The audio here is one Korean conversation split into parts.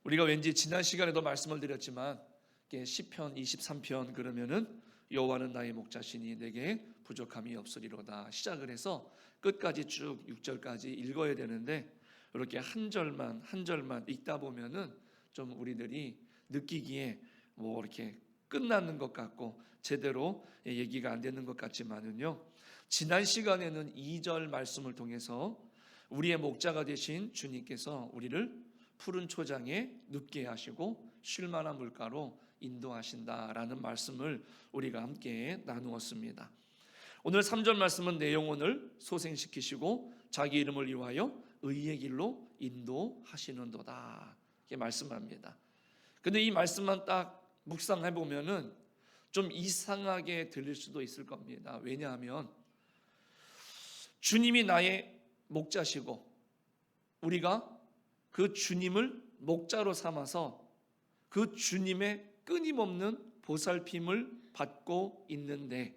우리가 왠지 지난 시간에도 말씀을 드렸지만 시편 23편 그러면은 여호와는 나의 목자시니 내게 부족함이 없으리로다 시작을 해서 끝까지 쭉 6절까지 읽어야 되는데 이렇게 한 절만 한 절만 읽다 보면은 좀 우리들이 느끼기에 뭐 이렇게 끝나는 것 같고 제대로 얘기가 안 되는 것 같지만은요, 지난 시간에는 2절 말씀을 통해서 우리의 목자가 되신 주님께서 우리를 푸른 초장에 눕게 하시고 쉴만한 물가로 인도하신다라는 말씀을 우리가 함께 나누었습니다. 오늘 3절 말씀은 내 영혼을 소생시키시고 자기 이름을 위하여 의의 길로 인도하시는도다 이렇게 말씀합니다. 근데 이 말씀만 딱 묵상해 보면은 좀 이상하게 들릴 수도 있을 겁니다. 왜냐하면 주님이 나의 목자시고 우리가 그 주님을 목자로 삼아서 그 주님의 끊임없는 보살핌을 받고 있는데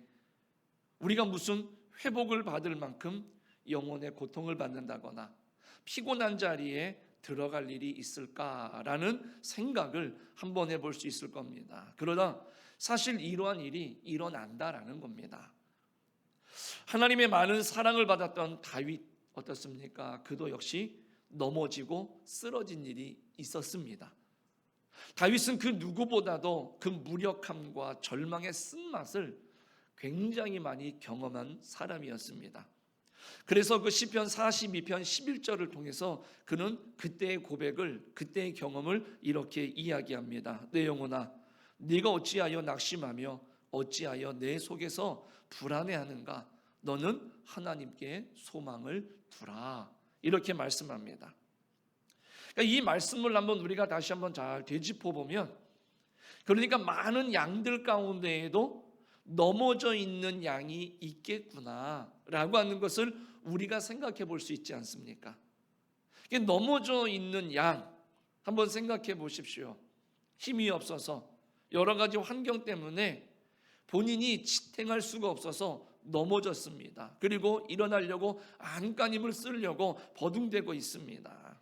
우리가 무슨 회복을 받을 만큼 영혼의 고통을 받는다거나 피곤한 자리에 들어갈 일이 있을까라는 생각을 한번 해볼 수 있을 겁니다. 그러나 사실 이러한 일이 일어난다라는 겁니다. 하나님의 많은 사랑을 받았던 다윗 어떻습니까? 그도 역시 넘어지고 쓰러진 일이 있었습니다. 다윗은 그 누구보다도 그 무력함과 절망의 쓴맛을 굉장히 많이 경험한 사람이었습니다. 그래서 그 시편 42편 11절을 통해서 그는 그때의 고백을, 그때의 경험을 이렇게 이야기합니다. 내 영혼아, 네가 어찌하여 낙심하며 어찌하여 내 속에서 불안해하는가? 너는 하나님께 소망을 두라. 이렇게 말씀합니다. 그러니까 이 말씀을 한번 우리가 다시 한번 잘 되짚어 보면, 그러니까 많은 양들 가운데에도 넘어져 있는 양이 있겠구나라고 하는 것을 우리가 생각해 볼 수 있지 않습니까? 넘어져 있는 양 한번 생각해 보십시오. 힘이 없어서 여러 가지 환경 때문에 본인이 지탱할 수가 없어서 넘어졌습니다. 그리고 일어나려고 안간힘을 쓰려고 버둥대고 있습니다.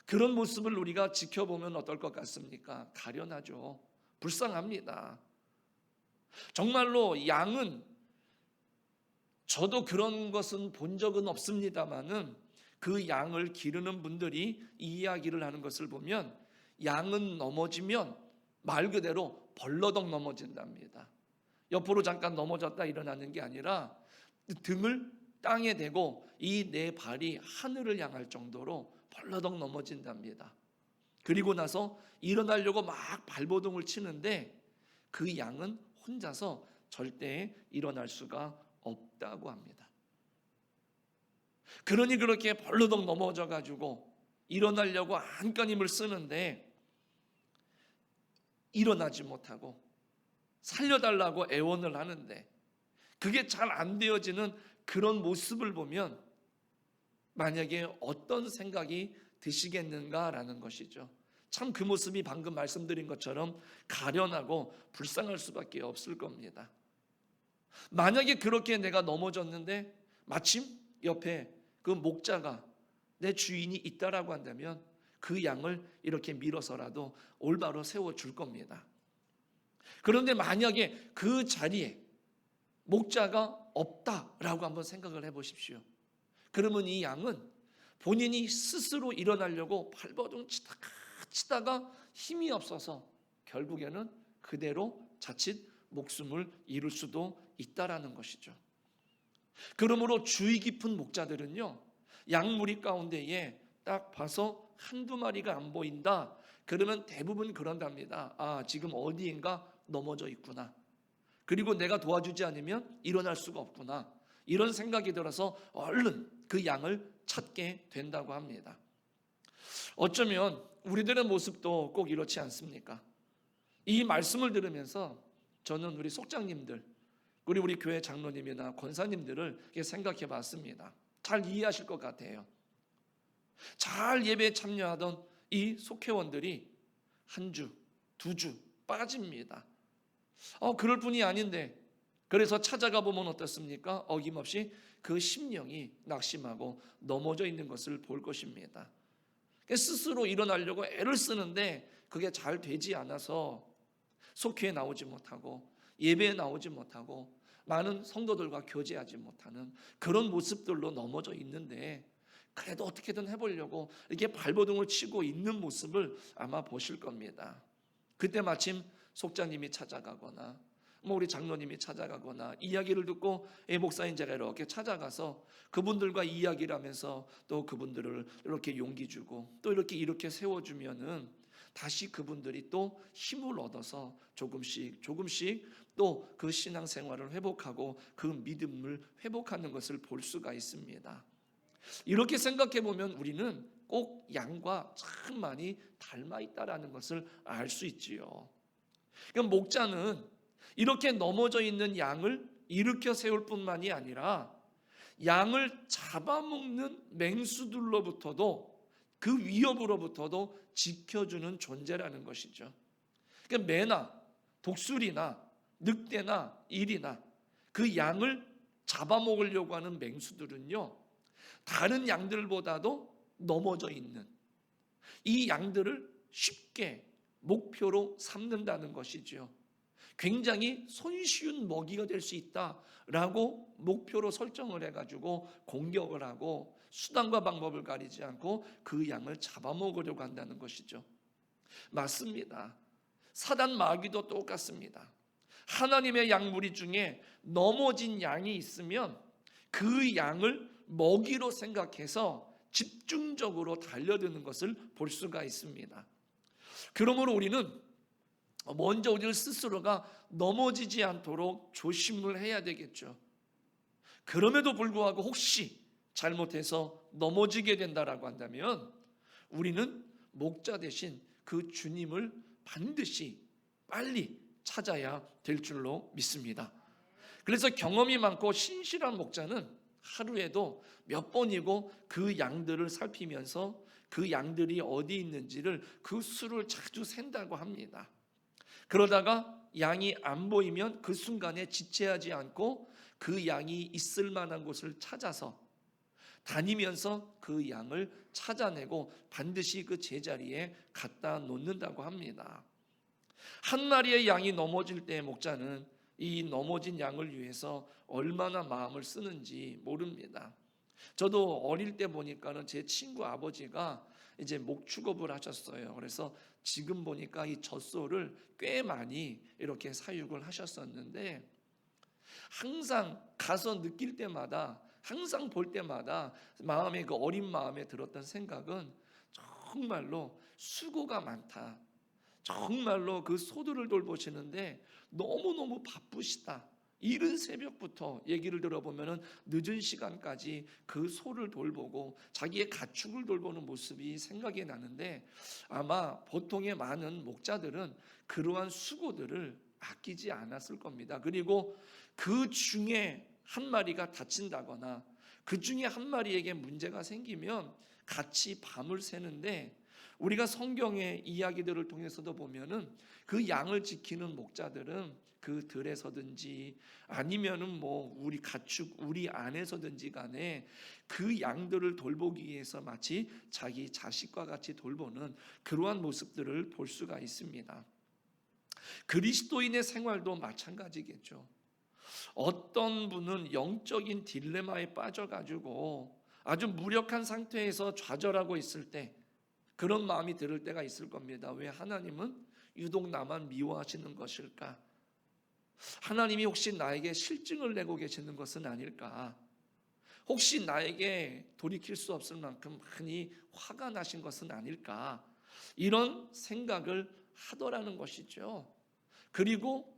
그런 모습을 우리가 지켜보면 어떨 것 같습니까? 가련하죠. 불쌍합니다. 정말로 양은, 저도 그런 것은 본 적은 없습니다만은 그 양을 기르는 분들이 이 이야기를 하는 것을 보면 양은 넘어지면 말 그대로 벌러덩 넘어진답니다. 옆으로 잠깐 넘어졌다 일어나는 게 아니라 등을 땅에 대고 이 네 발이 하늘을 향할 정도로 벌러덩 넘어진답니다. 그리고 나서 일어나려고 막 발버둥을 치는데 그 양은 혼자서 절대 일어날 수가 없다고 합니다. 그러니 그렇게 벌러덩 넘어져 가지고 일어나려고 안간힘을 쓰는데 일어나지 못하고 살려달라고 애원을 하는데 그게 잘 안 되어지는 그런 모습을 보면 만약에 어떤 생각이 드시겠는가라는 것이죠. 참 그 모습이 방금 말씀드린 것처럼 가련하고 불쌍할 수밖에 없을 겁니다. 만약에 그렇게 내가 넘어졌는데 마침 옆에 그 목자가 내 주인이 있다라고 한다면 그 양을 이렇게 밀어서라도 올바로 세워줄 겁니다. 그런데 만약에 그 자리에 목자가 없다라고 한번 생각을 해보십시오. 그러면 이 양은 본인이 스스로 일어나려고 발버둥 치다가 힘이 없어서 결국에는 그대로 자칫 목숨을 잃을 수도 있다라는 것이죠. 그러므로 주의 깊은 목자들은요, 양무리 가운데에 딱 봐서 한두 마리가 안 보인다 그러면 대부분 그런답니다. 아, 지금 어디인가 넘어져 있구나. 그리고 내가 도와주지 않으면 일어날 수가 없구나. 이런 생각이 들어서 얼른 그 양을 찾게 된다고 합니다. 어쩌면 우리들의 모습도 꼭 이렇지 않습니까? 이 말씀을 들으면서 저는 우리 속장님들, 그리고 우리 교회 장로님이나 권사님들을 생각해 봤습니다. 잘 이해하실 것 같아요. 잘 예배에 참여하던 이 속회원들이 한 주, 두 주 빠집니다. 그럴 뿐이 아닌데 그래서 찾아가 보면 어떻습니까? 어김없이 그 심령이 낙심하고 넘어져 있는 것을 볼 것입니다. 스스로 일어나려고 애를 쓰는데 그게 잘 되지 않아서 속회에 나오지 못하고 예배에 나오지 못하고 많은 성도들과 교제하지 못하는 그런 모습들로 넘어져 있는데, 그래도 어떻게든 해보려고 이렇게 발버둥을 치고 있는 모습을 아마 보실 겁니다. 그때 마침 속자님이 찾아가거나 우리 장로님이 찾아가거나 이야기를 듣고 목사인 제가 이렇게 찾아가서 그분들과 이야기를 하면서 또 그분들을 이렇게 용기 주고 또 이렇게 세워주면은 다시 그분들이 또 힘을 얻어서 조금씩 또 그 신앙생활을 회복하고 그 믿음을 회복하는 것을 볼 수가 있습니다. 이렇게 생각해 보면 우리는 꼭 양과 참 많이 닮아 있다라는 것을 알 수 있지요. 그럼 목자는 이렇게 넘어져 있는 양을 일으켜 세울 뿐만이 아니라 양을 잡아먹는 맹수들로부터도, 그 위협으로부터도 지켜주는 존재라는 것이죠. 그러니까 매나 독수리나 늑대나 일이나 그 양을 잡아먹으려고 하는 맹수들은요, 다른 양들보다도 넘어져 있는 이 양들을 쉽게 목표로 삼는다는 것이죠. 굉장히 손쉬운 먹이가 될 수 있다라고 목표로 설정을 해가지고 공격을 하고 수단과 방법을 가리지 않고 그 양을 잡아먹으려고 한다는 것이죠. 맞습니다. 사단 마귀도 똑같습니다. 하나님의 양무리 중에 넘어진 양이 있으면 그 양을 먹이로 생각해서 집중적으로 달려드는 것을 볼 수가 있습니다. 그러므로 우리는 먼저 우리 스스로가 넘어지지 않도록 조심을 해야 되겠죠. 그럼에도 불구하고 혹시 잘못해서 넘어지게 된다라고 한다면 우리는 목자 대신 그 주님을 반드시 빨리 찾아야 될 줄로 믿습니다. 그래서 경험이 많고 신실한 목자는 하루에도 몇 번이고 그 양들을 살피면서 그 양들이 어디 있는지를 그 수를 자주 센다고 합니다. 그러다가 양이 안 보이면 그 순간에 지체하지 않고 그 양이 있을 만한 곳을 찾아서 다니면서 그 양을 찾아내고 반드시 그 제자리에 갖다 놓는다고 합니다. 한 마리의 양이 넘어질 때 목자는 이 넘어진 양을 위해서 얼마나 마음을 쓰는지 모릅니다. 저도 어릴 때 보니까는 제 친구 아버지가 이제 목축업을 하셨어요. 그래서 지금 보니까 이 젖소를 꽤 많이 이렇게 사육을 하셨었는데, 항상 가서 느낄 때마다, 항상 볼 때마다 마음에, 그 어린 마음에 들었던 생각은 정말로 수고가 많다. 정말로 그 소들을 돌보시는데 너무너무 바쁘시다. 이른 새벽부터 얘기를 들어보면 늦은 시간까지 그 소를 돌보고 자기의 가축을 돌보는 모습이 생각이 나는데, 아마 보통의 많은 목자들은 그러한 수고들을 아끼지 않았을 겁니다. 그리고 그 중에 한 마리가 다친다거나 그 중에 한 마리에게 문제가 생기면 같이 밤을 새는데, 우리가 성경의 이야기들을 통해서도 보면은 그 양을 지키는 목자들은 그 들에서든지 아니면은 뭐 우리 가축 우리 안에서든지 간에 그 양들을 돌보기 위해서 마치 자기 자식과 같이 돌보는 그러한 모습들을 볼 수가 있습니다. 그리스도인의 생활도 마찬가지겠죠. 어떤 분은 영적인 딜레마에 빠져가지고 아주 무력한 상태에서 좌절하고 있을 때 그런 마음이 들을 때가 있을 겁니다. 왜 하나님은 유독 나만 미워하시는 것일까? 하나님이 혹시 나에게 실증을 내고 계시는 것은 아닐까? 혹시 나에게 돌이킬 수 없을 만큼 많이 화가 나신 것은 아닐까? 이런 생각을 하더라는 것이죠. 그리고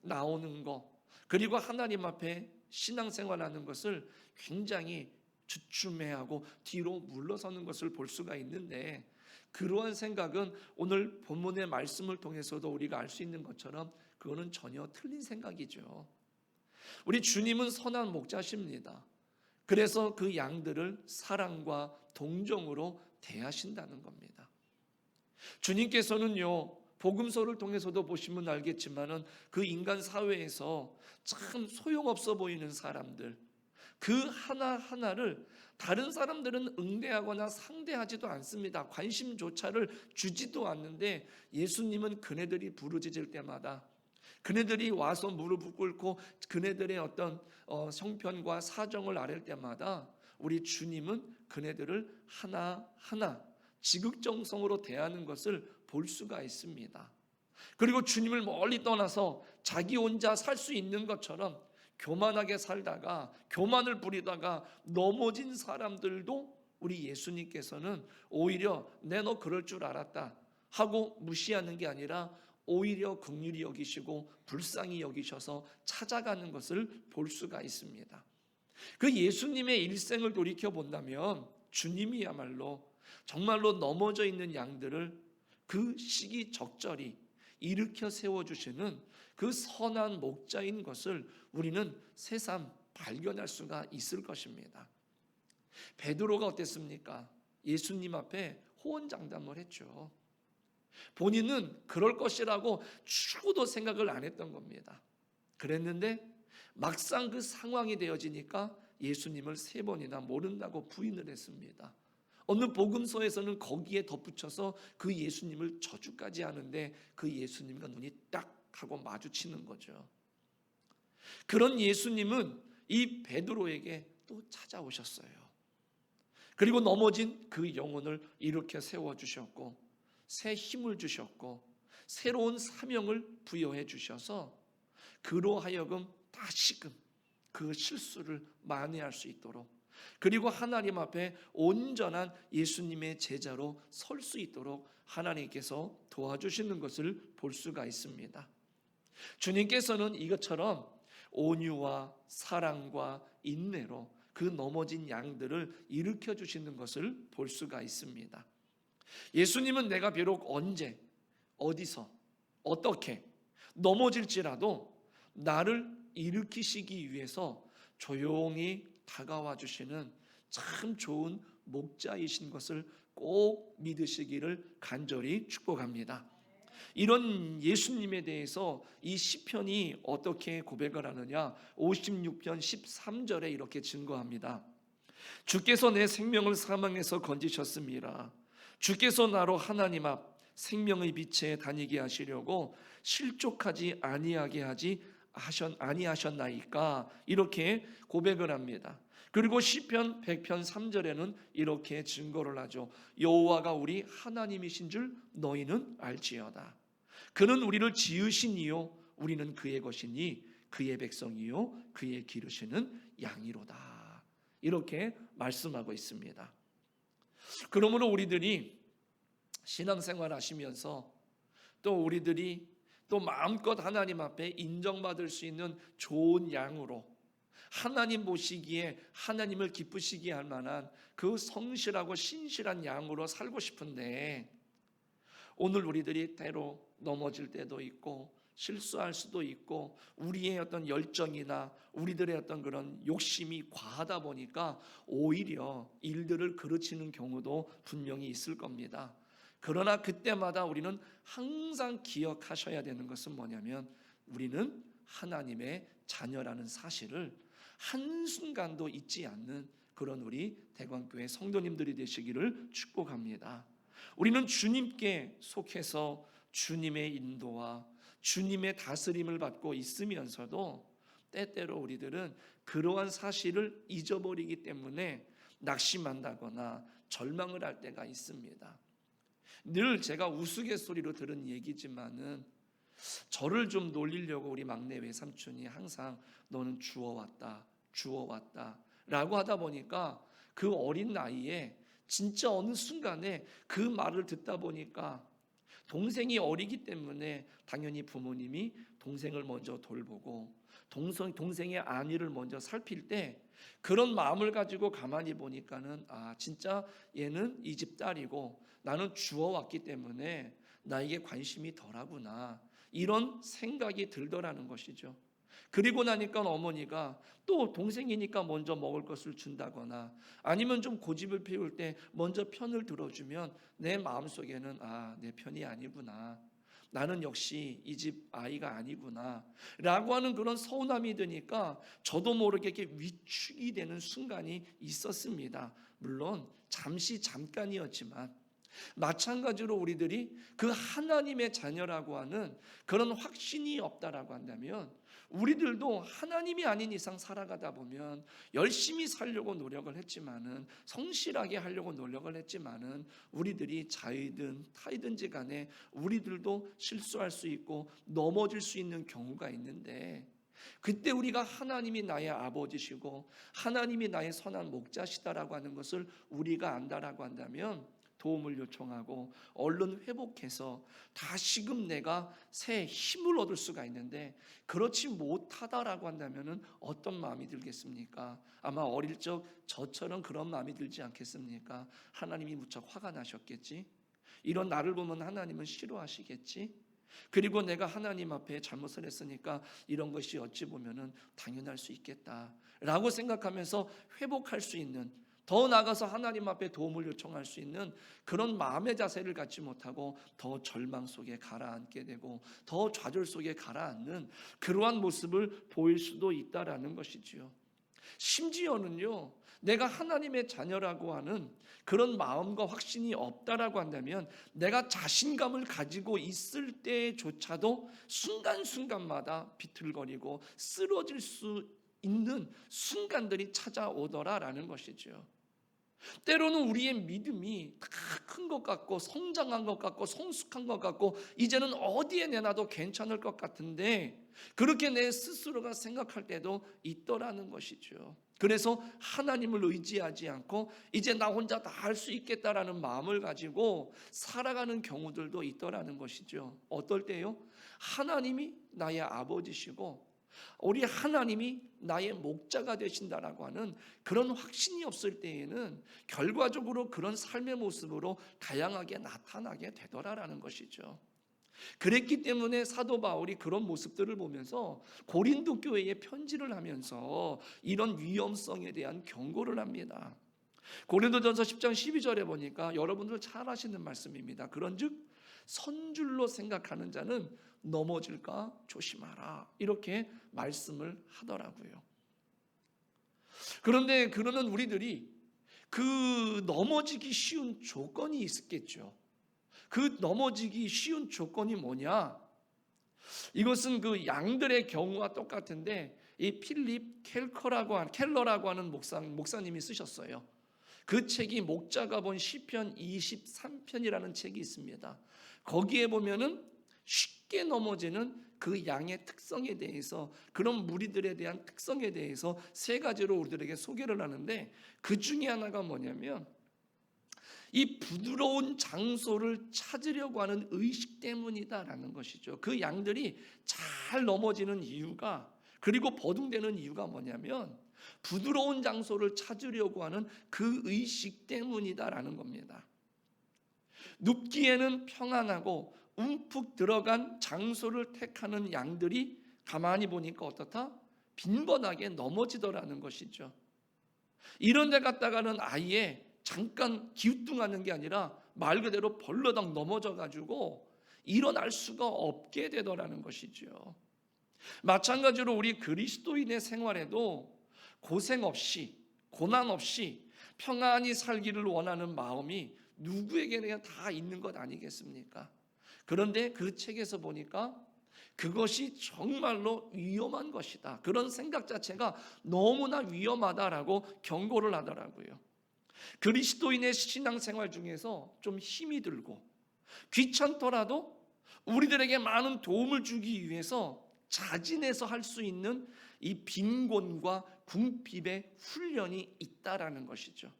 나오는 거, 그리고 하나님 앞에 신앙생활하는 것을 굉장히 주춤해하고 뒤로 물러서는 것을 볼 수가 있는데, 그러한 생각은 오늘 본문의 말씀을 통해서도 우리가 알 수 있는 것처럼 그거는 전혀 틀린 생각이죠. 우리 주님은 선한 목자십니다. 그래서 그 양들을 사랑과 동정으로 대하신다는 겁니다. 주님께서는요, 복음서를 통해서도 보시면 알겠지만은 그 인간 사회에서 참 소용없어 보이는 사람들, 그 하나하나를 다른 사람들은 응대하거나 상대하지도 않습니다. 관심조차를 주지도 않는데 예수님은 그네들이 부르짖을 때마다, 그네들이 와서 무릎을 꿇고 그네들의 어떤 형편과 사정을 아랠 때마다 우리 주님은 그네들을 하나하나 지극정성으로 대하는 것을 볼 수가 있습니다. 그리고 주님을 멀리 떠나서 자기 혼자 살 수 있는 것처럼 교만하게 살다가, 교만을 부리다가 넘어진 사람들도 우리 예수님께서는 오히려 내 너 그럴 줄 알았다 하고 무시하는 게 아니라 오히려 긍휼히 여기시고 불쌍히 여기셔서 찾아가는 것을 볼 수가 있습니다. 그 예수님의 일생을 돌이켜 본다면 주님이야말로 정말로 넘어져 있는 양들을 그 시기 적절히 일으켜 세워주시는 그 선한 목자인 것을 우리는 새삼 발견할 수가 있을 것입니다. 베드로가 어땠습니까? 예수님 앞에 호언장담을 했죠. 본인은 그럴 것이라고 추구도 생각을 안 했던 겁니다. 그랬는데 막상 그 상황이 되어지니까 예수님을 3번이나 모른다고 부인을 했습니다. 어느 복음서에서는 거기에 덧붙여서 그 예수님을 저주까지 하는데 그 예수님과 눈이 딱 하고 마주치는 거죠. 그런 예수님은 이 베드로에게 또 찾아오셨어요. 그리고 넘어진 그 영혼을 일으켜 세워주셨고 새 힘을 주셨고 새로운 사명을 부여해 주셔서 그로 하여금 다시금 그 실수를 만회할 수 있도록, 그리고 하나님 앞에 온전한 예수님의 제자로 설 수 있도록 하나님께서 도와주시는 것을 볼 수가 있습니다. 주님께서는 이것처럼 온유와 사랑과 인내로 그 넘어진 양들을 일으켜 주시는 것을 볼 수가 있습니다. 예수님은 내가 비록 언제, 어디서, 어떻게 넘어질지라도 나를 일으키시기 위해서 조용히 다가와 주시는 참 좋은 목자이신 것을 꼭 믿으시기를 간절히 축복합니다. 이런 예수님에 대해서 이 시편이 어떻게 고백을 하느냐, 56편 13절에 이렇게 증거합니다. 주께서 내 생명을 사망에서 건지셨습니다. 주께서 나로 하나님 앞 생명의 빛에 다니게 하시려고 실족하지 아니하셨나이까, 이렇게 고백을 합니다. 그리고 시편 100편 3절에는 이렇게 증거를 하죠. 여호와가 우리 하나님이신 줄 너희는 알지어다. 그는 우리를 지으신 이요 우리는 그의 것이니 그의 백성이요 그의 기르시는 양이로다. 이렇게 말씀하고 있습니다. 그러므로 우리들이 신앙생활 하시면서 또 우리들이 또 마음껏 하나님 앞에 인정받을 수 있는 좋은 양으로, 하나님 보시기에 하나님을 기쁘시게 할 만한 그 성실하고 신실한 양으로 살고 싶은데, 오늘 우리들이 때로 넘어질 때도 있고 실수할 수도 있고 우리의 어떤 열정이나 우리들의 어떤 그런 욕심이 과하다 보니까 오히려 일들을 그르치는 경우도 분명히 있을 겁니다. 그러나 그때마다 우리는 항상 기억하셔야 되는 것은 뭐냐면, 우리는 하나님의 자녀라는 사실을 한순간도 잊지 않는 그런 우리 대광교회 성도님들이 되시기를 축복합니다. 우리는 주님께 속해서 주님의 인도와 주님의 다스림을 받고 있으면서도 때때로 우리들은 그러한 사실을 잊어버리기 때문에 낙심한다거나 절망을 할 때가 있습니다. 늘 제가 우스갯소리로 들은 얘기지만은 저를 좀 놀리려고 우리 막내 외삼촌이 항상 너는 주워왔다 라고 하다 보니까 그 어린 나이에 진짜 어느 순간에 그 말을 듣다 보니까 동생이 어리기 때문에 당연히 부모님이 동생을 먼저 돌보고 동생의 안위를 먼저 살필 때 그런 마음을 가지고 가만히 보니까는 진짜 얘는 이 집 딸이고 나는 주워왔기 때문에 나에게 관심이 덜하구나, 이런 생각이 들더라는 것이죠. 그리고 나니까 어머니가 또 동생이니까 먼저 먹을 것을 준다거나 아니면 좀 고집을 피울 때 먼저 편을 들어주면 내 마음속에는 내 편이 아니구나, 나는 역시 이 집 아이가 아니구나 라고 하는 그런 서운함이 드니까 저도 모르게 이렇게 위축이 되는 순간이 있었습니다. 물론 잠깐이었지만 마찬가지로 우리들이 그 하나님의 자녀라고 하는 그런 확신이 없다라고 한다면 우리들도 하나님이 아닌 이상 살아가다 보면 열심히 살려고 노력을 했지만은, 성실하게 하려고 노력을 했지만은 우리들이 자이든 타이든지 간에 우리들도 실수할 수 있고 넘어질 수 있는 경우가 있는데, 그때 우리가 하나님이 나의 아버지시고 하나님이 나의 선한 목자시다라고 하는 것을 우리가 안다라고 한다면 도움을 요청하고 얼른 회복해서 다시금 내가 새 힘을 얻을 수가 있는데, 그렇지 못하다라고 한다면 어떤 마음이 들겠습니까? 아마 어릴 적 저처럼 그런 마음이 들지 않겠습니까? 하나님이 무척 화가 나셨겠지? 이런 나를 보면 하나님은 싫어하시겠지? 그리고 내가 하나님 앞에 잘못을 했으니까 이런 것이 어찌 보면 당연할 수 있겠다라고 생각하면서 회복할 수 있는, 더 나아가서 하나님 앞에 도움을 요청할 수 있는 그런 마음의 자세를 갖지 못하고 더 절망 속에 가라앉게 되고 더 좌절 속에 가라앉는 그러한 모습을 보일 수도 있다라는 것이지요. 심지어는요, 내가 하나님의 자녀라고 하는 그런 마음과 확신이 없다라고 한다면 내가 자신감을 가지고 있을 때조차도 순간순간마다 비틀거리고 쓰러질 수 있는 순간들이 찾아오더라라는 것이죠. 때로는 우리의 믿음이 다 큰 것 같고 성장한 것 같고 성숙한 것 같고 이제는 어디에 내놔도 괜찮을 것 같은데, 그렇게 내 스스로가 생각할 때도 있더라는 것이죠. 그래서 하나님을 의지하지 않고 이제 나 혼자 다 할 수 있겠다라는 마음을 가지고 살아가는 경우들도 있더라는 것이죠. 어떨 때요? 하나님이 나의 아버지시고 우리 하나님이 나의 목자가 되신다라고 하는 그런 확신이 없을 때에는 결과적으로 그런 삶의 모습으로 다양하게 나타나게 되더라라는 것이죠. 그랬기 때문에 사도 바울이 그런 모습들을 보면서 고린도 교회에 편지를 하면서 이런 위험성에 대한 경고를 합니다. 고린도전서 10장 12절에 보니까 여러분들 잘 아시는 말씀입니다. 그런즉 선줄로 생각하는 자는 넘어질까 조심하라, 이렇게 말씀을 하더라고요. 그런데 그러면 우리들이 그 넘어지기 쉬운 조건이 있겠죠. 그 넘어지기 쉬운 조건이 뭐냐? 이것은 그 양들의 경우와 똑같은데 이 필립 켈러라고 하는 목사님이 쓰셨어요. 그 책이 목자가 본 시편 23편이라는 책이 있습니다. 거기에 보면은 쉽게 넘어지는 그 양의 특성에 대해서, 그런 무리들에 대한 특성에 대해서 세 가지로 우리들에게 소개를 하는데, 그 중에 하나가 뭐냐면 이 부드러운 장소를 찾으려고 하는 의식 때문이다라는 것이죠. 그 양들이 잘 넘어지는 이유가, 그리고 버둥대는 이유가 뭐냐면 부드러운 장소를 찾으려고 하는 그 의식 때문이다라는 겁니다. 눕기에는 평안하고 움푹 들어간 장소를 택하는 양들이 가만히 보니까 어떻다? 빈번하게 넘어지더라는 것이죠. 이런 데 갔다가는 아예 잠깐 기우뚱하는 게 아니라 말 그대로 벌러덩 넘어져 가지고 일어날 수가 없게 되더라는 것이죠. 마찬가지로 우리 그리스도인의 생활에도 고생 없이 고난 없이 평안히 살기를 원하는 마음이 누구에게나 다 있는 것 아니겠습니까? 그런데 그 책에서 보니까 그것이 정말로 위험한 것이다, 그런 생각 자체가 너무나 위험하다라고 경고를 하더라고요. 그리스도인의 신앙생활 중에서 좀 힘이 들고 귀찮더라도 우리들에게 많은 도움을 주기 위해서 자진해서 할 수 있는 이 빈곤과 궁핍의 훈련이 있다라는 것이죠.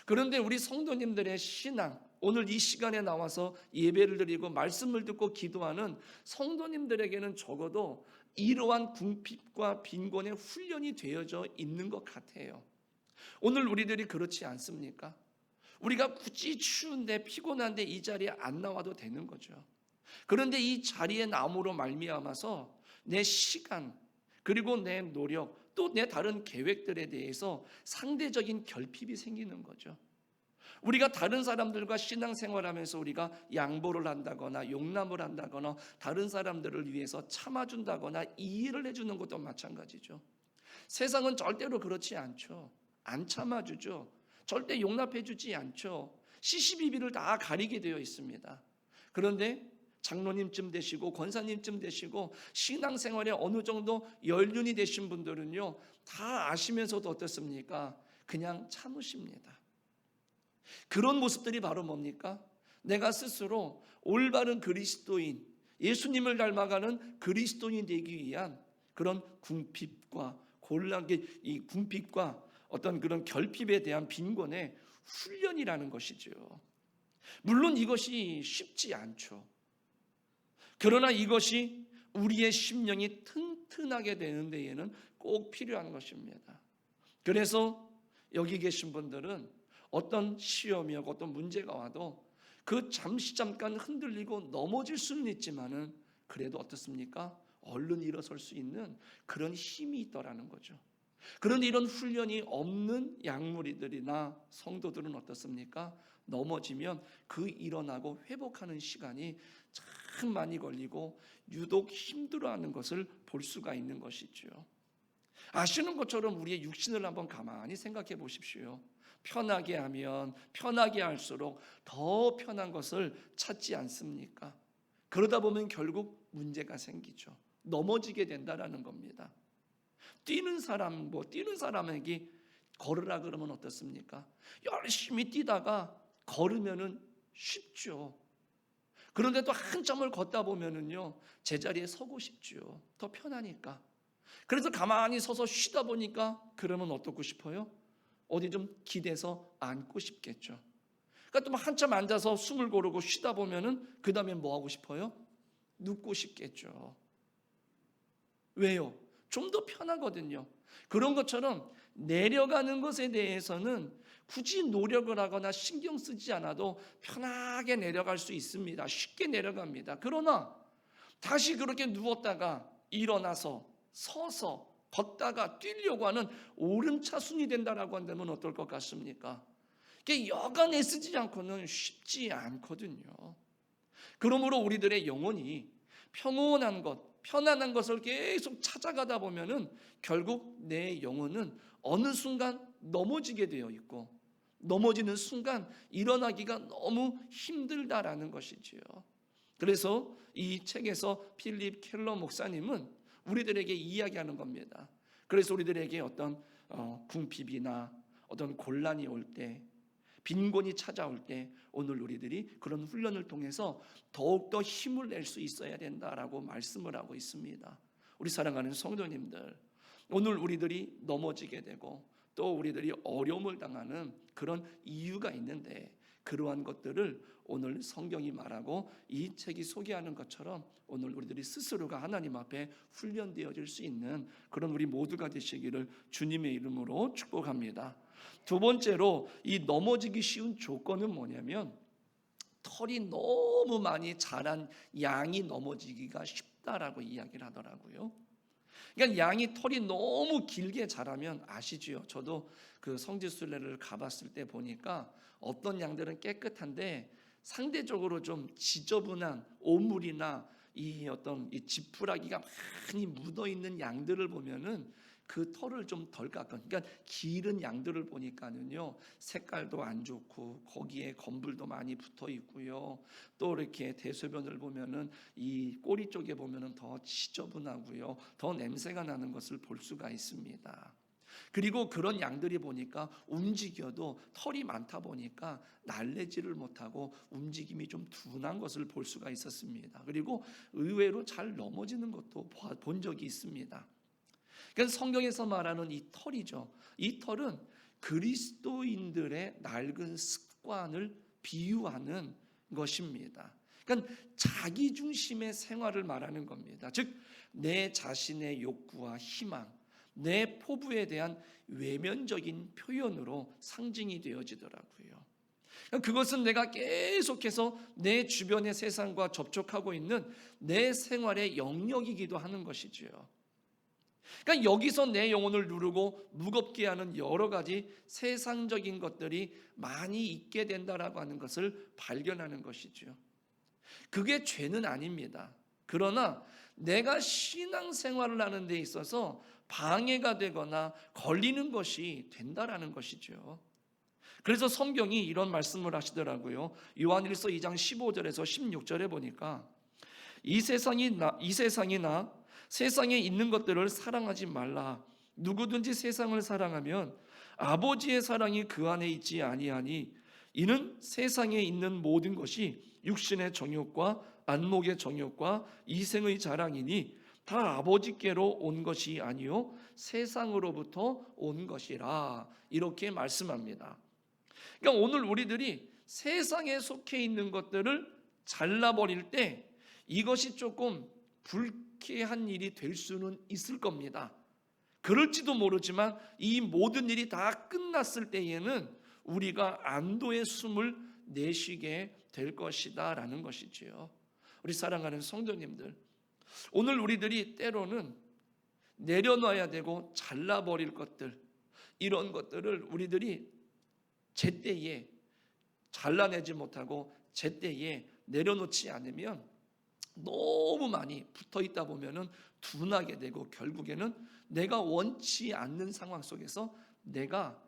그런데 우리 성도님들의 신앙, 오늘 이 시간에 나와서 예배를 드리고 말씀을 듣고 기도하는 성도님들에게는 적어도 이러한 궁핍과 빈곤의 훈련이 되어져 있는 것 같아요. 오늘 우리들이 그렇지 않습니까? 우리가 굳이 추운데 피곤한데 이 자리에 안 나와도 되는 거죠. 그런데 이 자리에 나옴으로 말미암아서 내 시간, 그리고 내 노력, 또 내 다른 계획들에 대해서 상대적인 결핍이 생기는 거죠. 우리가 다른 사람들과 신앙생활하면서 우리가 양보를 한다거나 용납을 한다거나 다른 사람들을 위해서 참아준다거나 이해를 해주는 것도 마찬가지죠. 세상은 절대로 그렇지 않죠. 안 참아주죠. 절대 용납해주지 않죠. 시시비비를 다 가리게 되어 있습니다. 그런데 장로님쯤 되시고 권사님쯤 되시고 신앙생활에 어느 정도 연륜이 되신 분들은요, 다 아시면서도 어떻습니까? 그냥 참으십니다. 그런 모습들이 바로 뭡니까? 내가 스스로 올바른 그리스도인, 예수님을 닮아가는 그리스도인이 되기 위한 그런 궁핍과 이 궁핍과 어떤 그런 결핍에 대한 빈곤의 훈련이라는 것이죠. 물론 이것이 쉽지 않죠. 그러나 이것이 우리의 심령이 튼튼하게 되는 데에는 꼭 필요한 것입니다. 그래서 여기 계신 분들은 어떤 시험이 오고 어떤 문제가 와도 그 잠깐 흔들리고 넘어질 수는 있지만은 그래도 어떻습니까? 얼른 일어설 수 있는 그런 힘이 있더라는 거죠. 그런데 이런 훈련이 없는 양무리들이나 성도들은 어떻습니까? 넘어지면 그 일어나고 회복하는 시간이 참 많이 걸리고 유독 힘들어하는 것을 볼 수가 있는 것이죠. 아시는 것처럼 우리의 육신을 한번 가만히 생각해 보십시오. 편하게 하면 편하게 할수록 더 편한 것을 찾지 않습니까? 그러다 보면 결국 문제가 생기죠. 넘어지게 된다라는 겁니다. 뛰는 사람에게 걸으라 그러면 어떻습니까? 열심히 뛰다가 걸으면은 쉽죠. 그런데 또 한참을 걷다 보면은요, 제자리에 서고 싶죠. 더 편하니까. 그래서 가만히 서서 쉬다 보니까 그러면 어떻고 싶어요? 어디 좀 기대서 앉고 싶겠죠. 그러니까 또 한참 앉아서 숨을 고르고 쉬다 보면은 그 다음에 뭐 하고 싶어요? 눕고 싶겠죠. 왜요? 좀 더 편하거든요. 그런 것처럼 내려가는 것에 대해서는 굳이 노력을 하거나 신경 쓰지 않아도 편하게 내려갈 수 있습니다. 쉽게 내려갑니다. 그러나 다시 그렇게 누웠다가 일어나서 서서 걷다가 뛰려고 하는 오름차순이 된다라고 한다면 어떨 것 같습니까? 이게 여간 애쓰지 않고는 쉽지 않거든요. 그러므로 우리들의 영혼이 평온한 것, 편안한 것을 계속 찾아가다 보면은 결국 내 영혼은 어느 순간 넘어지게 되어 있고 넘어지는 순간 일어나기가 너무 힘들다라는 것이지요. 그래서 이 책에서 필립 켈러 목사님은 우리들에게 이야기하는 겁니다. 그래서 우리들에게 어떤 궁핍이나 어떤 곤란이 올 때, 빈곤이 찾아올 때 오늘 우리들이 그런 훈련을 통해서 더욱더 힘을 낼 수 있어야 된다라고 말씀을 하고 있습니다. 우리 사랑하는 성도님들, 오늘 우리들이 넘어지게 되고 또 우리들이 어려움을 당하는 그런 이유가 있는데 그러한 것들을 오늘 성경이 말하고 이 책이 소개하는 것처럼 오늘 우리들이 스스로가 하나님 앞에 훈련되어질 수 있는 그런 우리 모두가 되시기를 주님의 이름으로 축복합니다. 두 번째로 이 넘어지기 쉬운 조건은 뭐냐면 털이 너무 많이 자란 양이 넘어지기가 쉽다라고 이야기를 하더라고요. 그러니까 양이 털이 너무 길게 자라면 아시죠? 저도 그 성지순례를 가봤을 때 보니까 어떤 양들은 깨끗한데 상대적으로 좀 지저분한 오물이나 이 어떤 이 지푸라기가 많이 묻어 있는 양들을 보면은 그 털을 좀 덜 깎아. 그러니까 기른 양들을 보니까는요 색깔도 안 좋고 거기에 검불도 많이 붙어 있고요. 또 이렇게 대소변을 보면은 이 꼬리 쪽에 보면은 더 지저분하고요, 더 냄새가 나는 것을 볼 수가 있습니다. 그리고 그런 양들이 보니까 움직여도 털이 많다 보니까 날래지를 못하고 움직임이 좀 둔한 것을 볼 수가 있었습니다. 그리고 의외로 잘 넘어지는 것도 본 적이 있습니다. 그래서 성경에서 말하는 이 털이죠. 이 털은 그리스도인들의 낡은 습관을 비유하는 것입니다. 그러니까 자기 중심의 생활을 말하는 겁니다. 즉 내 자신의 욕구와 희망, 내 포부에 대한 외면적인 표현으로 상징이 되어지더라고요. 그것은 내가 계속해서 내 주변의 세상과 접촉하고 있는 내 생활의 영역이기도 하는 것이지요. 그러니까 여기서 내 영혼을 누르고 무겁게 하는 여러 가지 세상적인 것들이 많이 있게 된다라고 하는 것을 발견하는 것이죠. 그게 죄는 아닙니다. 그러나 내가 신앙생활을 하는 데 있어서 방해가 되거나 걸리는 것이 된다라는 것이죠. 그래서 성경이 이런 말씀을 하시더라고요. 요한일서 2장 15절에서 16절에 보니까 이 세상이나 세상에 있는 것들을 사랑하지 말라. 누구든지 세상을 사랑하면 아버지의 사랑이 그 안에 있지 아니하니 이는 세상에 있는 모든 것이 육신의 정욕과 안목의 정욕과 이생의 자랑이니 다 아버지께로 온 것이 아니요 세상으로부터 온 것이라. 이렇게 말씀합니다. 그러니까 오늘 우리들이 세상에 속해 있는 것들을 잘라버릴 때 이것이 조금 불쾌한 일이 될 수는 있을 겁니다. 그럴지도 모르지만 이 모든 일이 다 끝났을 때에는 우리가 안도의 숨을 내쉬게 될 것이다 라는 것이지요. 우리 사랑하는 성도님들, 오늘 우리들이 때로는 내려놔야 되고 잘라버릴 것들, 이런 것들을 우리들이 제때에 잘라내지 못하고 제때에 내려놓지 않으면 너무 많이 붙어 있다 보면은 둔하게 되고 결국에는 내가 원치 않는 상황 속에서 내가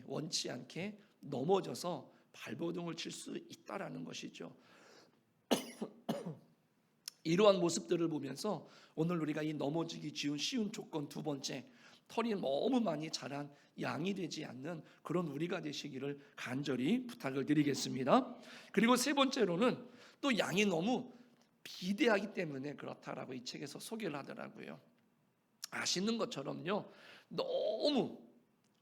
원치 않게 넘어져서 발버둥을 칠 수 있다라는 것이죠. 이러한 모습들을 보면서 오늘 우리가 이 넘어지기 쉬운 조건 두 번째, 털이 너무 많이 자란 양이 되지 않는 그런 우리가 되시기를 간절히 부탁을 드리겠습니다. 그리고 세 번째로는 또 양이 너무 비대하기 때문에 그렇다라고 이 책에서 소개를 하더라고요. 아시는 것처럼요, 너무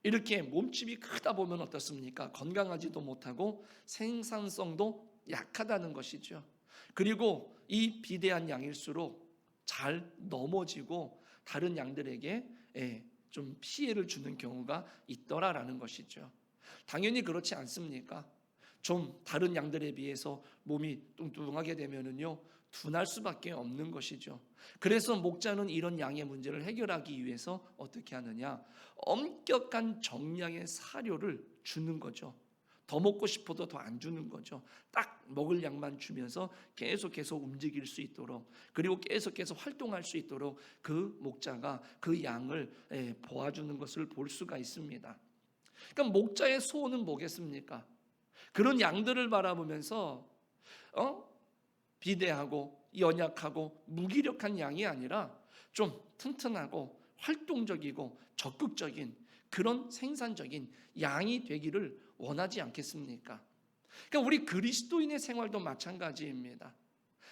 이렇게 몸집이 크다 보면 어떻습니까? 건강하지도 못하고 생산성도 약하다는 것이죠. 그리고 이 비대한 양일수록 잘 넘어지고 다른 양들에게 좀 피해를 주는 경우가 있더라라는 것이죠. 당연히 그렇지 않습니까? 좀 다른 양들에 비해서 몸이 뚱뚱하게 되면은요 둔할 수밖에 없는 것이죠. 그래서 목자는 이런 양의 문제를 해결하기 위해서 어떻게 하느냐? 엄격한 정량의 사료를 주는 거죠. 더 먹고 싶어도 더 안 주는 거죠. 딱 먹을 양만 주면서 계속해서 움직일 수 있도록, 그리고 계속해서 활동할 수 있도록 그 목자가 그 양을 보아주는 것을 볼 수가 있습니다. 그러니까 목자의 소원은 뭐겠습니까? 그런 양들을 바라보면서 비대하고 연약하고 무기력한 양이 아니라 좀 튼튼하고 활동적이고 적극적인 그런 생산적인 양이 되기를 원하지 않겠습니까? 그러니까 우리 그리스도인의 생활도 마찬가지입니다.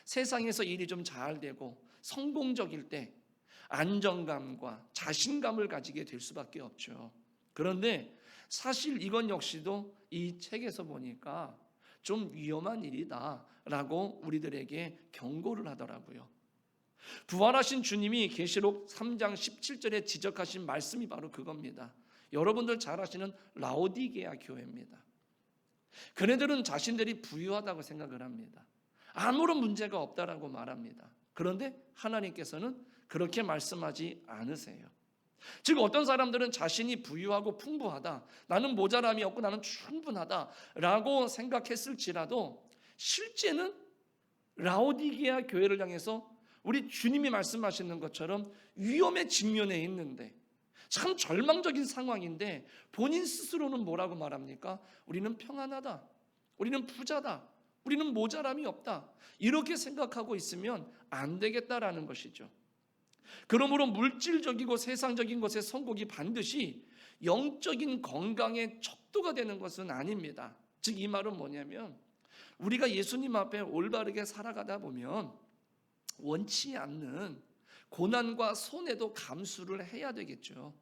세상에서 일이 좀 잘 되고 성공적일 때 안정감과 자신감을 가지게 될 수밖에 없죠. 그런데 사실 이건 역시도 이 책에서 보니까 좀 위험한 일이다라고 우리들에게 경고를 하더라고요. 부활하신 주님이 계시록 3장 17절에 지적하신 말씀이 바로 그겁니다. 여러분들 잘 아시는 라오디게아 교회입니다. 그네들은 자신들이 부유하다고 생각을 합니다. 아무런 문제가 없다라고 말합니다. 그런데 하나님께서는 그렇게 말씀하지 않으세요. 즉 어떤 사람들은 자신이 부유하고 풍부하다, 나는 모자람이 없고 나는 충분하다라고 생각했을지라도 실제는 라오디게아 교회를 향해서 우리 주님이 말씀하시는 것처럼 위험에 직면해 있는데 참 절망적인 상황인데 본인 스스로는 뭐라고 말합니까? 우리는 평안하다, 우리는 부자다, 우리는 모자람이 없다, 이렇게 생각하고 있으면 안 되겠다라는 것이죠. 그러므로 물질적이고 세상적인 것의 성공이 반드시 영적인 건강의 척도가 되는 것은 아닙니다. 즉 이 말은 뭐냐면 우리가 예수님 앞에 올바르게 살아가다 보면 원치 않는 고난과 손해도 감수를 해야 되겠죠.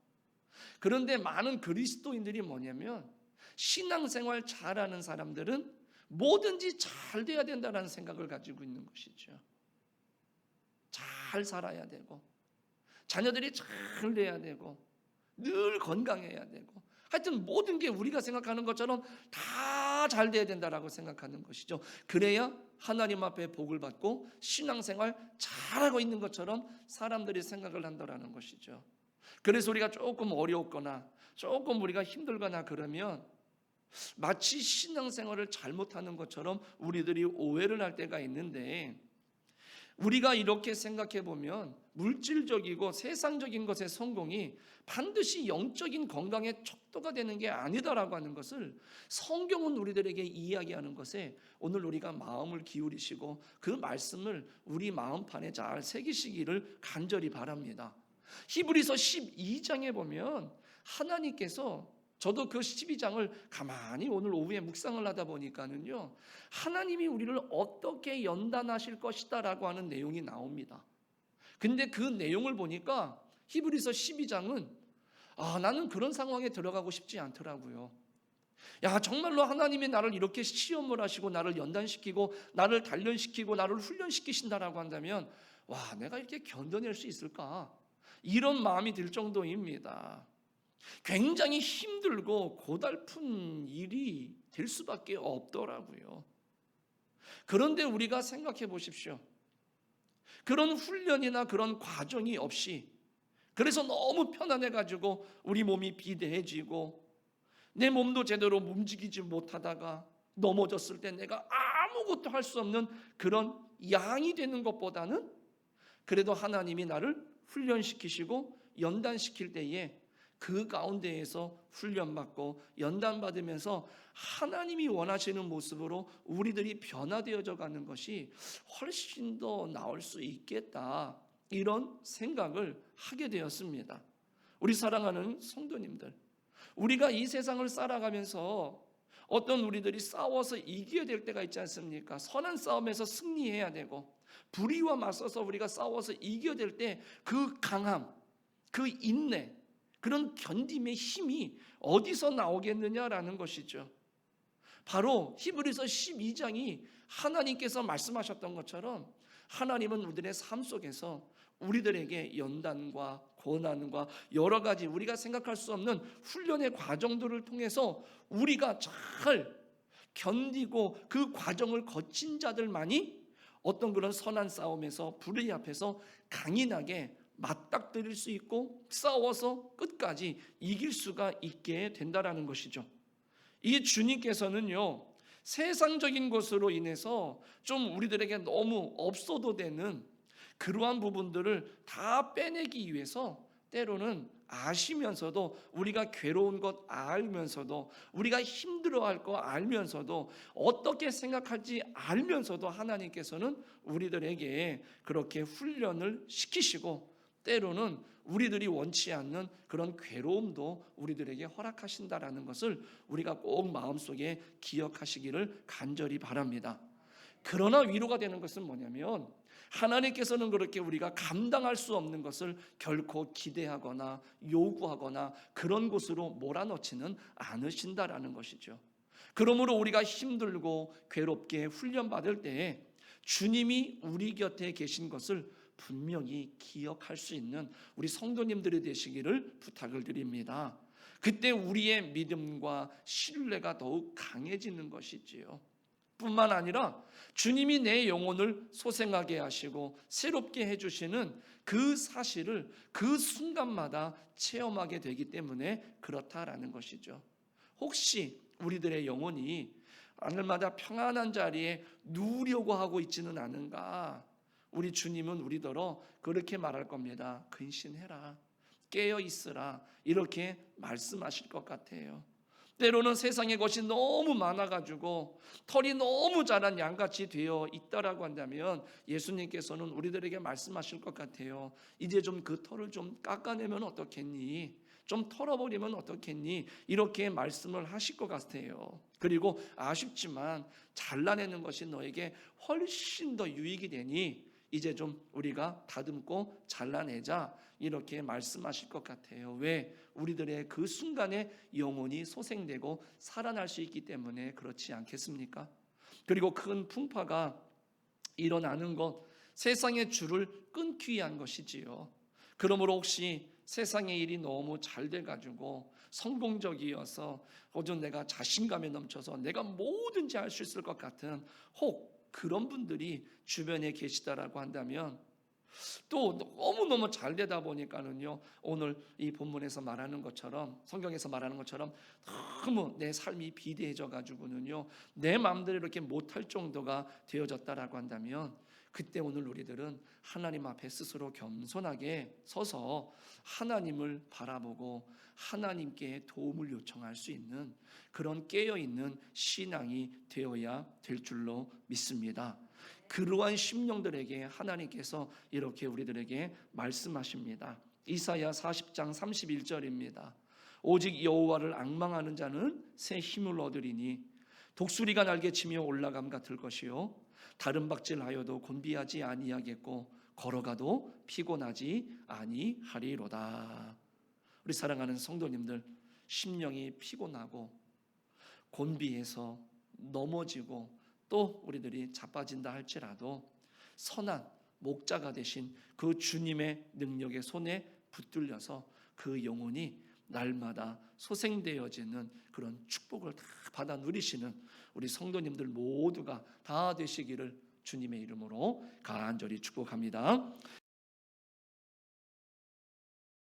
그런데 많은 그리스도인들이 뭐냐면 신앙생활 잘하는 사람들은 뭐든지 잘 돼야 된다는 생각을 가지고 있는 것이죠. 잘 살아야 되고 자녀들이 잘 돼야 되고 늘 건강해야 되고 하여튼 모든 게 우리가 생각하는 것처럼 다 잘 돼야 된다라고 생각하는 것이죠. 그래야 하나님 앞에 복을 받고 신앙생활 잘하고 있는 것처럼 사람들이 생각을 한다라는 것이죠. 그래서 우리가 조금 어려웠거나 조금 우리가 힘들거나 그러면 마치 신앙생활을 잘못하는 것처럼 우리들이 오해를 할 때가 있는데, 우리가 이렇게 생각해 보면 물질적이고 세상적인 것의 성공이 반드시 영적인 건강의 척도가 되는 게 아니다라고 하는 것을 성경은 우리들에게 이야기하는 것에 오늘 우리가 마음을 기울이시고 그 말씀을 우리 마음판에 잘 새기시기를 간절히 바랍니다. 히브리서 12장에 보면 하나님께서, 저도 그 12장을 가만히 오늘 오후에 묵상을 하다 보니까는요, 하나님이 우리를 어떻게 연단하실 것이다라고 하는 내용이 나옵니다. 근데 그 내용을 보니까 히브리서 12장은 나는 그런 상황에 들어가고 싶지 않더라고요. 야, 정말로 하나님이 나를 이렇게 시험을 하시고 나를 연단시키고 나를 단련시키고 나를 훈련시키신다라고 한다면 내가 이렇게 견뎌낼 수 있을까? 이런 마음이 들 정도입니다. 굉장히 힘들고 고달픈 일이 될 수밖에 없더라고요. 그런데 우리가 생각해 보십시오. 그런 훈련이나 그런 과정이 없이, 그래서 너무 편안해가지고 우리 몸이 비대해지고 내 몸도 제대로 움직이지 못하다가 넘어졌을 때 내가 아무것도 할 수 없는 그런 양이 되는 것보다는, 그래도 하나님이 나를 훈련시키시고 연단시킬 때에 그 가운데에서 훈련받고 연단받으면서 하나님이 원하시는 모습으로 우리들이 변화되어져 가는 것이 훨씬 더 나을 수 있겠다, 이런 생각을 하게 되었습니다. 우리 사랑하는 성도님들, 우리가 이 세상을 살아가면서 어떤 우리들이 싸워서 이겨야 될 때가 있지 않습니까? 선한 싸움에서 승리해야 되고, 불의와 맞서서 우리가 싸워서 이겨야 될 때 그 강함, 그 인내, 그런 견딤의 힘이 어디서 나오겠느냐라는 것이죠. 바로 히브리서 12장이 하나님께서 말씀하셨던 것처럼 하나님은 우리들의 삶 속에서 우리들에게 연단과 고난과 여러 가지 우리가 생각할 수 없는 훈련의 과정들을 통해서 우리가 잘 견디고 그 과정을 거친 자들만이 어떤 그런 선한 싸움에서 불의 앞에서 강인하게 맞닥뜨릴 수 있고 싸워서 끝까지 이길 수가 있게 된다라는 것이죠. 이 주님께서는요, 세상적인 것으로 인해서 좀 우리들에게 너무 없어도 되는 그러한 부분들을 다 빼내기 위해서 때로는 아시면서도, 우리가 괴로운 것 알면서도, 우리가 힘들어할 거 알면서도, 어떻게 생각할지 알면서도 하나님께서는 우리들에게 그렇게 훈련을 시키시고, 때로는 우리들이 원치 않는 그런 괴로움도 우리들에게 허락하신다라는 것을 우리가 꼭 마음속에 기억하시기를 간절히 바랍니다. 그러나 위로가 되는 것은 뭐냐면, 하나님께서는 그렇게 우리가 감당할 수 없는 것을 결코 기대하거나 요구하거나 그런 곳으로 몰아넣지는 않으신다라는 것이죠. 그러므로 우리가 힘들고 괴롭게 훈련받을 때에 주님이 우리 곁에 계신 것을 분명히 기억할 수 있는 우리 성도님들이 되시기를 부탁을 드립니다. 그때 우리의 믿음과 신뢰가 더욱 강해지는 것이지요. 뿐만 아니라 주님이 내 영혼을 소생하게 하시고 새롭게 해주시는 그 사실을 그 순간마다 체험하게 되기 때문에 그렇다라는 것이죠. 혹시 우리들의 영혼이 하늘마다 평안한 자리에 누우려고 하고 있지는 않은가? 우리 주님은 우리더러 그렇게 말할 겁니다. 근신해라, 깨어 있으라, 이렇게 말씀하실 것 같아요. 때로는 세상의 것이 너무 많아가지고 털이 너무 자란 양같이 되어 있다라고 한다면 예수님께서는 우리들에게 말씀하실 것 같아요. 이제 좀 그 털을 좀 깎아내면 어떻겠니? 좀 털어버리면 어떻겠니? 이렇게 말씀을 하실 것 같아요. 그리고 아쉽지만 잘라내는 것이 너에게 훨씬 더 유익이 되니 이제 좀 우리가 다듬고 잘라내자, 이렇게 말씀하실 것 같아요. 왜? 우리들의 그 순간에 영혼이 소생되고 살아날 수 있기 때문에 그렇지 않겠습니까? 그리고 큰 풍파가 일어나는 것, 세상의 줄을 끊기 위한 것이지요. 그러므로 혹시 세상의 일이 너무 잘 돼가지고 성공적이어서 혹은 내가 자신감에 넘쳐서 내가 뭐든지 할 수 있을 것 같은 혹 그런 분들이 주변에 계시다라고 한다면, 또 너무너무 잘 되다 보니까는요, 오늘 이 본문에서 말하는 것처럼, 성경에서 말하는 것처럼 너무 내 삶이 비대해져 가지고는요 내 마음대로 이렇게 못할 정도가 되어졌다라고 한다면, 그때 오늘 우리들은 하나님 앞에 스스로 겸손하게 서서 하나님을 바라보고 하나님께 도움을 요청할 수 있는 그런 깨어있는 신앙이 되어야 될 줄로 믿습니다. 그러한 심령들에게 하나님께서 이렇게 우리들에게 말씀하십니다. 이사야 40장 31절입니다. 오직 여호와를 앙망하는 자는 새 힘을 얻으리니 독수리가 날개치며 올라감 같을 것이요 다른 박질하여도 곤비하지 아니하겠고 걸어가도 피곤하지 아니하리로다. 우리 사랑하는 성도님들, 심령이 피곤하고 곤비해서 넘어지고 또 우리들이 자빠진다 할지라도 선한 목자가 되신 그 주님의 능력의 손에 붙들려서 그 영혼이 날마다 소생되어지는 그런 축복을 다 받아 누리시는 우리 성도님들 모두가 다 되시기를 주님의 이름으로 간절히 축복합니다.